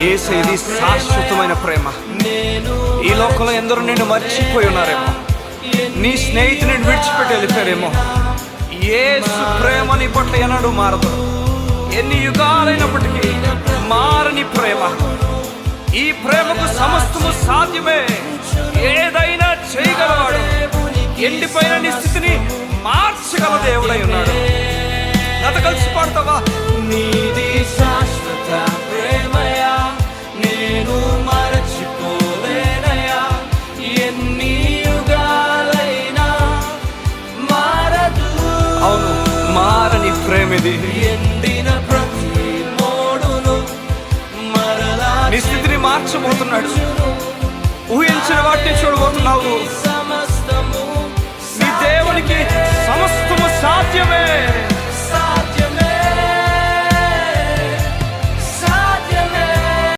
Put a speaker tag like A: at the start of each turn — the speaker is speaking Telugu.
A: యేసయ్యది శాశ్వతమైన ప్రేమ. ఈ లోకంలో ఎందరో నిన్ను మర్చిపోయి ఉన్నారేమో, నీ స్నేహితుని విడిచిపెట్టి వెళ్ళిపోయారేమో. యేసు ప్రేమ నీ పట్ల ఎన్నడూ మారదు. ఎన్ని యుగాలైనప్పటికీ మారని ప్రేమ. ఈ ప్రేమకు సమస్తము సాధ్యమే. ఏదైనా చేయగలవాడు. ఎండిపోయిన నీ స్థితిని మార్చగల దేవుడై ఉన్నాడు. నాతో కలిసి పాడతావా? నీది శాశ్వత ప్రేమయా, నేను మరచిపోలేనయా. ఎన్ని యుగాలైనా మారదు. అవును, మారని ప్రేమిది. ఎండిన ప్రతి మోడును మరలా నీ స్థితిని మార్చబోతున్నాడు. ఊహించిన వాటిని చూడబోతున్నావు. నీ దేవునికి సమస్తము సాధ్యమే.